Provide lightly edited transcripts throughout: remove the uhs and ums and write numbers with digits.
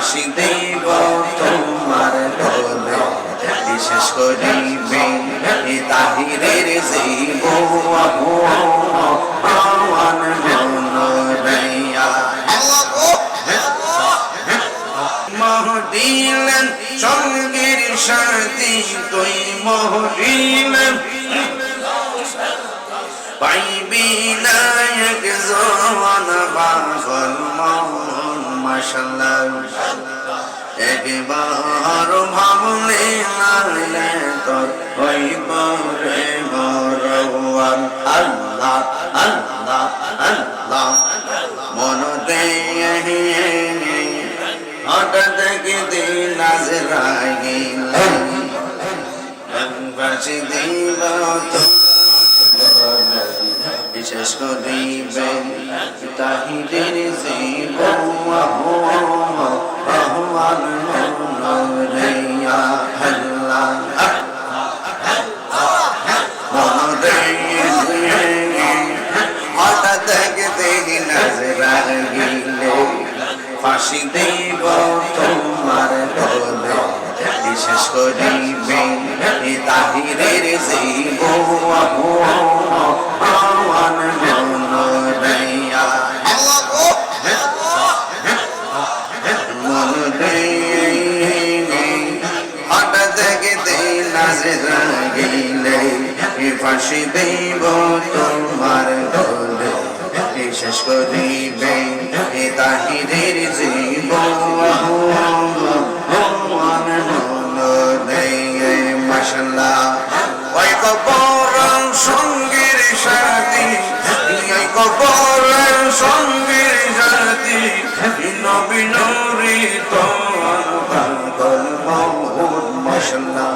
ফাঁসি দেব তোমার গলে বিশেষ করিবে তাহিরের জীব আওয়ান মনোরয়া মহদিলেন সঙ্গীর সাথী তুই মহদিলেন পাইবি না এক জওয়ান পাগল মন মাশাআল্লাহ একবার ভাবলে নালে তোর হইব রে বরওয়ান আল্লাহ আল্লাহ আল্লাহ মন দে হঠাৎ দিন আজরাইল ফাঁসি দিব তো বিশেষ করিবে তাহিরের জীব আহ্বান মনোরয়া আল্লাহ মনোরে হঠাৎ দিন আজরাইল ফাঁসি দেব তোমার গলে বিশেষ করিবে তাহিরের জীব আওয়ান মনোরয়া মনোরে হঠাৎ দিন আজরাইলে ফাঁসি দেব তোমার গলে বিশেষ করিবে তাহিরের জীব আওয়ান মনোরয়া মাশাআল্লাহ ওই কবর সঙ্গীর সাথী ওই কবর সঙ্গীর সাথী নবী নূরি তোর পাগল মন মাশাআল্লাহ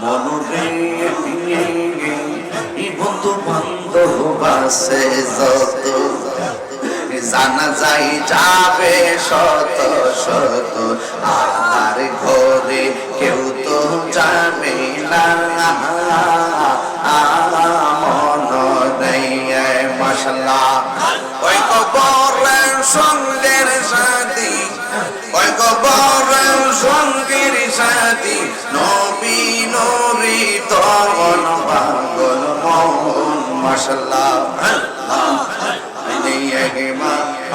মনোরে বন্ধু বান্ধব আছে যত জানা যাই যাবে শত শত আর ঘরে কেউ তো যাবে না মনোরে মাশাআল্লাহ ওই কবরের সঙ্গের সাথী ওই কবরের সঙ্গের সাথী নবী নূরি তখন পাগল মন মাশাআল্লাহ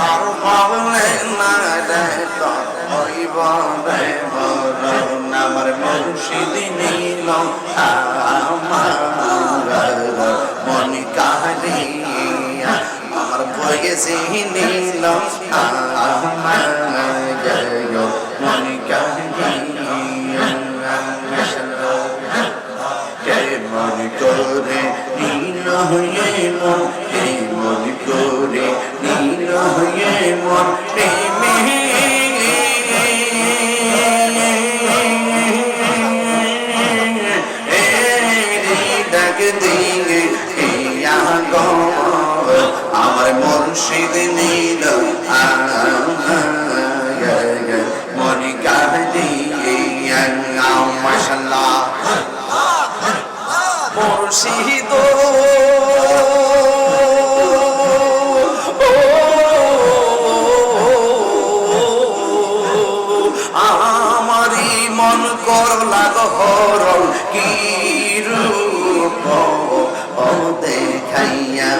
আর পাবলে না তো হইব রে বরণ আমার মুর্শিদ নীল আমার মন কাহিয়া আমার বয়সে নীল আমার মন কাহিয়া কে মন করে নীল হয়ে মন কে মন করে নীল হয়ে মন প্রেমে ডাক দিলে আমার মুর্শিদ নীল মন কাহিয়া মাশাআল্লাহ মুর্শিদ আমারি মন করলা হরণ কি রূপ দেখাইয়া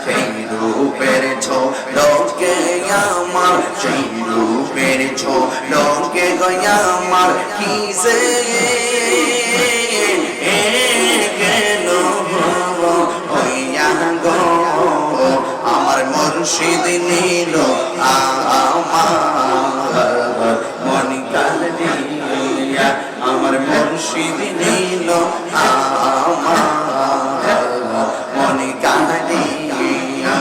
সেই রূপের ছোটকে আমার সেই রূপের ছোটকে গয়া আমার কি সে আমার মুর্শিদ নীল আমার মন কাহিয়া আমার মুর্শিদ নীল আমার মন কাহিয়া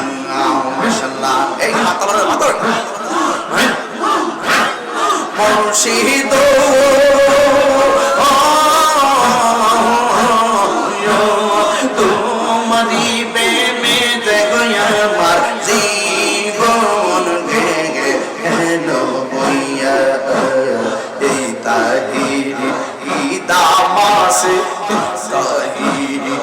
মাশাআল্লাহ এই হাতর মুর্শিদ তোমারি প্রেমে দেখো আমার জীবন ভেঙে গেল বইয়া এই তাহিরি দামাসে তাহিরি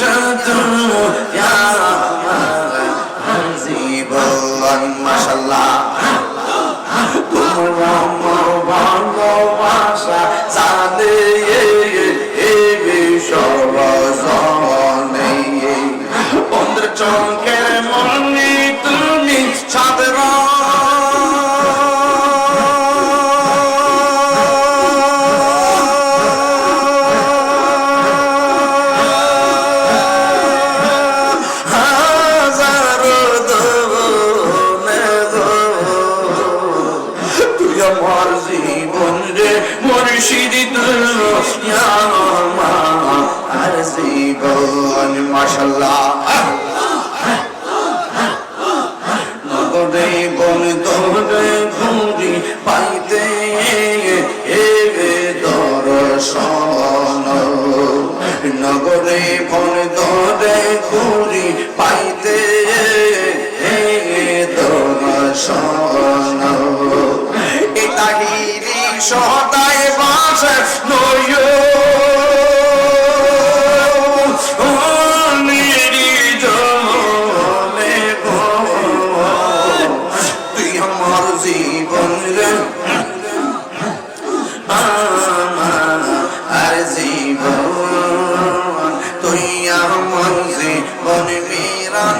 শুধু আমার জীবন মাশাআল্লাহ তোমরা ভালোবাসা জানে সরজনে বন্ধুর চোখের মনে তুমি ছাদর আমার জীবন রে মুর্শিদ আর জীবন মাশাআল্লাহ নগরে বন তোরে ঘুরি পাইতে দর্শন নগরে বন তোরে ঘুরি পাইতে দর্শন তাহিরি সদাই বাস নয় তুই আমার জীবন রে আর জীবন তুই আমার জীবন মিরান